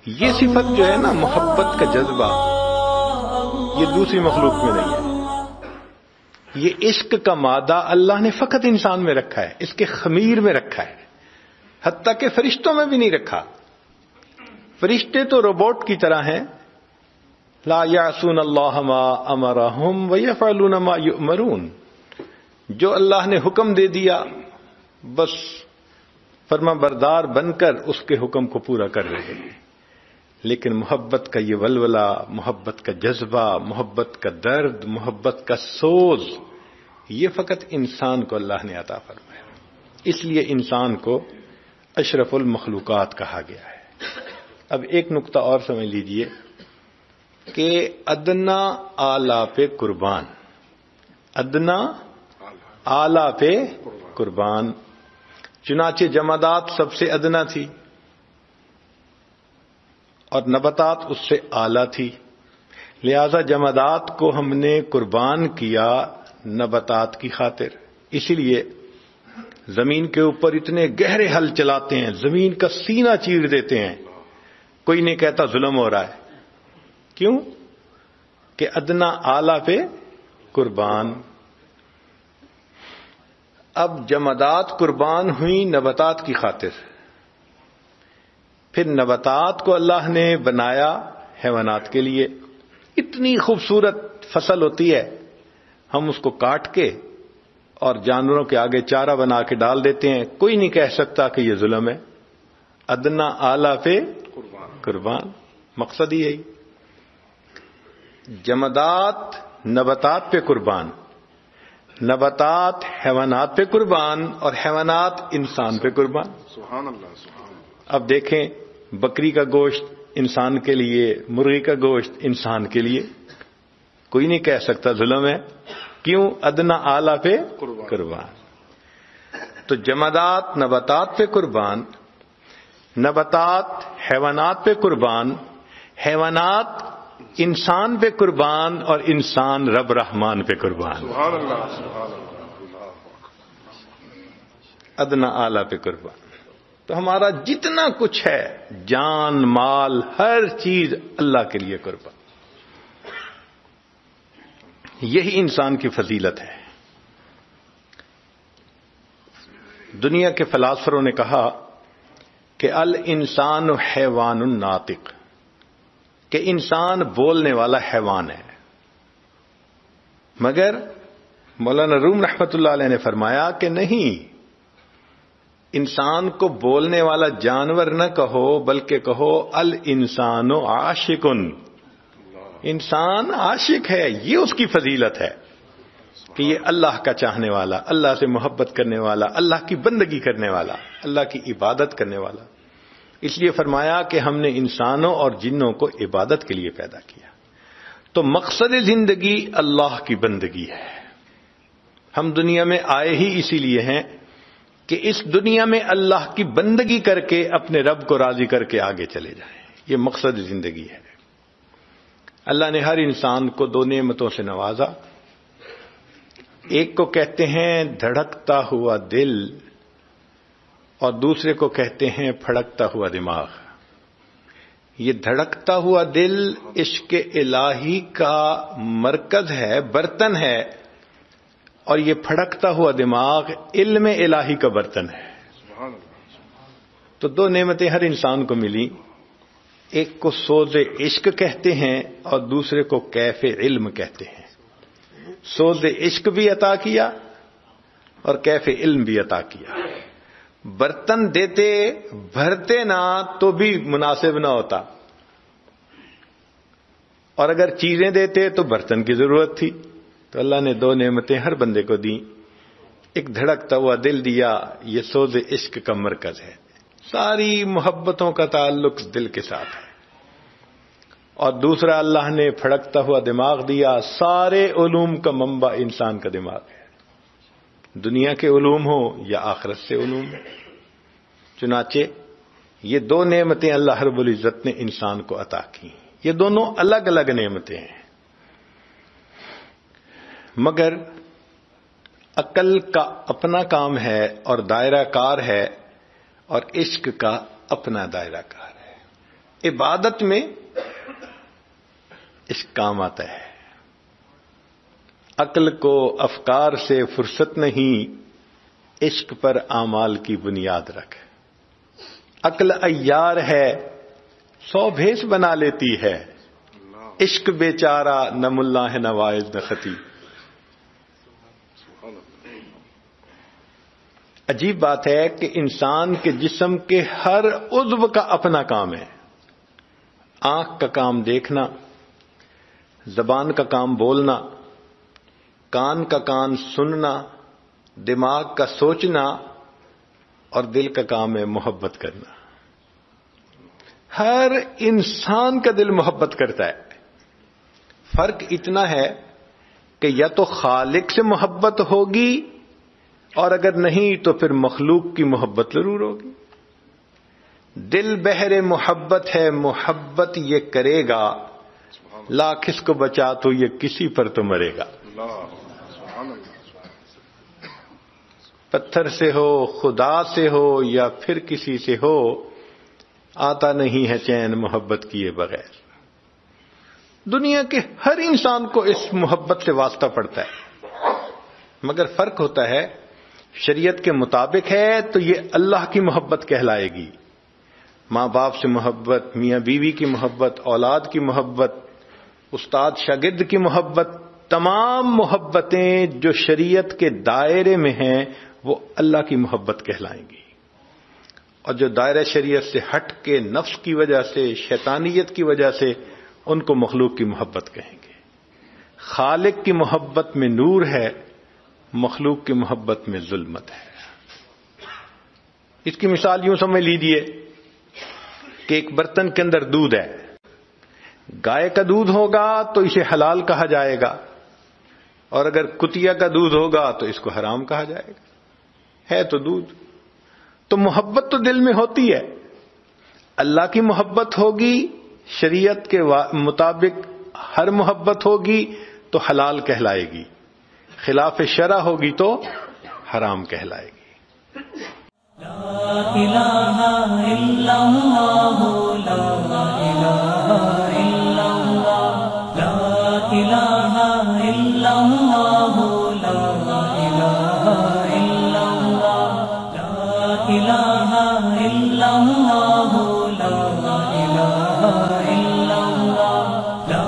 یہ صفت جو ہے نا محبت کا جذبہ، یہ دوسری مخلوق میں نہیں ہے۔ یہ عشق کا مادہ اللہ نے فقط انسان میں رکھا ہے، اس کے خمیر میں رکھا ہے، حتیٰ کہ فرشتوں میں بھی نہیں رکھا۔ فرشتے تو روبوٹ کی طرح ہیں، لا یعصون اللہ ما امرہم ویفعلون ما یؤمرون، جو اللہ نے حکم دے دیا بس فرما بردار بن کر اس کے حکم کو پورا کر رہے ہیں۔ لیکن محبت کا یہ ولولہ، محبت کا جذبہ، محبت کا درد، محبت کا سوز، یہ فقط انسان کو اللہ نے عطا فرمایا۔ اس لیے انسان کو اشرف المخلوقات کہا گیا ہے۔ اب ایک نقطہ اور سمجھ لیجئے کہ ادنا اعلیٰ پہ قربان، ادنا اعلیٰ پہ قربان، چنانچہ جمادات سب سے ادنا تھی اور نباتات اس سے اعلیٰ تھی، لہذا جمادات کو ہم نے قربان کیا نباتات کی خاطر۔ اسی لیے زمین کے اوپر اتنے گہرے ہل چلاتے ہیں، زمین کا سینہ چیر دیتے ہیں، کوئی نہیں کہتا ظلم ہو رہا ہے۔ کیوں؟ کہ ادنا اعلیٰ پہ قربان۔ اب جمادات قربان ہوئی نباتات کی خاطر، پھر نباتات کو اللہ نے بنایا حیوانات کے لیے۔ اتنی خوبصورت فصل ہوتی ہے، ہم اس کو کاٹ کے اور جانوروں کے آگے چارہ بنا کے ڈال دیتے ہیں، کوئی نہیں کہہ سکتا کہ یہ ظلم ہے۔ ادنا اعلیٰ پہ قربان، مقصد ہی یہی۔ جمادات نباتات پہ قربان، نباتات حیوانات پہ قربان، اور حیوانات انسان پہ قربان۔ سبحان اللہ، سبحان اللہ۔ اب دیکھیں، بکری کا گوشت انسان کے لیے، مرغی کا گوشت انسان کے لیے، کوئی نہیں کہہ سکتا ظلم ہے۔ کیوں؟ ادنا اعلیٰ پہ قربان۔ تو جمادات نباتات پہ قربان، نباتات حیوانات پہ قربان، حیوانات انسان پہ قربان، اور انسان رب رحمان پہ قربان۔ سبحان اللہ، سبحان اللہ۔ ادنا اعلیٰ پہ قربان۔ تو ہمارا جتنا کچھ ہے، جان مال، ہر چیز اللہ کے لیے قربان۔ یہی انسان کی فضیلت ہے۔ دنیا کے فلاسفروں نے کہا کہ الانسان حیوان ناطق، کہ انسان بولنے والا حیوان ہے، مگر مولانا روم رحمۃ اللہ علیہ نے فرمایا کہ نہیں، انسان کو بولنے والا جانور نہ کہو، بلکہ کہو الانسان عاشق، انسان عاشق ہے۔ یہ اس کی فضیلت ہے کہ یہ اللہ کا چاہنے والا، اللہ سے محبت کرنے والا، اللہ کی بندگی کرنے والا، اللہ کی عبادت کرنے والا۔ اس لیے فرمایا کہ ہم نے انسانوں اور جنوں کو عبادت کے لیے پیدا کیا۔ تو مقصد زندگی اللہ کی بندگی ہے۔ ہم دنیا میں آئے ہی اسی لیے ہیں کہ اس دنیا میں اللہ کی بندگی کر کے اپنے رب کو راضی کر کے آگے چلے جائیں۔ یہ مقصد زندگی ہے۔ اللہ نے ہر انسان کو دو نعمتوں سے نوازا، ایک کو کہتے ہیں دھڑکتا ہوا دل، اور دوسرے کو کہتے ہیں پھڑکتا ہوا دماغ۔ یہ دھڑکتا ہوا دل عشق الہی کا مرکز ہے، برتن ہے، اور یہ پھڑکتا ہوا دماغ علم الہی کا برتن ہے۔ تو دو نعمتیں ہر انسان کو ملی، ایک کو سوز عشق کہتے ہیں اور دوسرے کو کیف علم کہتے ہیں۔ سوز عشق بھی عطا کیا اور کیف علم بھی عطا کیا۔ برتن دیتے بھرتے نہ تو بھی مناسب نہ ہوتا، اور اگر چیزیں دیتے تو برتن کی ضرورت تھی۔ تو اللہ نے دو نعمتیں ہر بندے کو دیں، ایک دھڑکتا ہوا دل دیا، یہ سوز عشق کا مرکز ہے، ساری محبتوں کا تعلق دل کے ساتھ ہے، اور دوسرا اللہ نے پھڑکتا ہوا دماغ دیا، سارے علوم کا منبع انسان کا دماغ ہے، دنیا کے علوم ہو یا آخرت سے علوم ہو۔ چنانچہ یہ دو نعمتیں اللہ رب العزت نے انسان کو عطا کی۔ یہ دونوں الگ الگ نعمتیں ہیں، مگر عقل کا اپنا کام ہے اور دائرہ کار ہے، اور عشق کا اپنا دائرہ کار ہے۔ عبادت میں عشق کام آتا ہے. عقل کو افکار سے فرصت نہیں، عشق پر اعمال کی بنیاد رکھ. عقل عیار ہے 100 بھیس بنا لیتی ہے، عشق بیچارہ نہ ملا ہے نہ واعظ نہ خطیب. عجیب بات ہے کہ انسان کے جسم کے ہر عضو کا اپنا کام ہے. آنکھ کا کام دیکھنا، زبان کا کام بولنا، کان کا کام سننا، دماغ کا سوچنا، اور دل کا کام ہے محبت کرنا. ہر انسان کا دل محبت کرتا ہے. فرق اتنا ہے کہ یا تو خالق سے محبت ہوگی، اور اگر نہیں تو پھر مخلوق کی محبت ضرور ہوگی. دل بحر محبت ہے، محبت یہ کرے گا، لاکھ اس کو بچا تو یہ کسی پر تو مرے گا. پتھر سے ہو، خدا سے ہو، یا پھر کسی سے ہو، آتا نہیں ہے چین محبت کیے بغیر. دنیا کے ہر انسان کو اس محبت سے واسطہ پڑتا ہے، مگر فرق ہوتا ہے شریعت کے مطابق ہے تو یہ اللہ کی محبت کہلائے گی. ماں باپ سے محبت، میاں بیوی کی محبت، اولاد کی محبت، استاد شاگرد کی محبت، تمام محبتیں جو شریعت کے دائرے میں ہیں وہ اللہ کی محبت کہلائیں گی. اور جو دائرہ شریعت سے ہٹ کے نفس کی وجہ سے، شیطانیت کی وجہ سے، ان کو مخلوق کی محبت کہیں گے. خالق کی محبت میں نور ہے، مخلوق کی محبت میں ظلمت ہے. اس کی مثال یوں سمجھ لیجیے کہ ایک برتن کے اندر دودھ ہے. گائے کا دودھ ہوگا تو اسے حلال کہا جائے گا، اور اگر کتیا کا دودھ ہوگا تو اس کو حرام کہا جائے گا. ہے تو دودھ. تو محبت تو دل میں ہوتی ہے. اللہ کی محبت ہوگی، شریعت کے مطابق ہر محبت ہوگی تو حلال کہلائے گی، خلاف شرع ہوگی تو حرام کہلائے گی. لا الہ الا اللہ، لا الہ الا اللہ، لا الہ الا اللہ، لا الہ الا اللہ، لا الہ الا اللہ، لا الہ الا اللہ، لا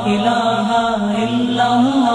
الہ الا اللہ.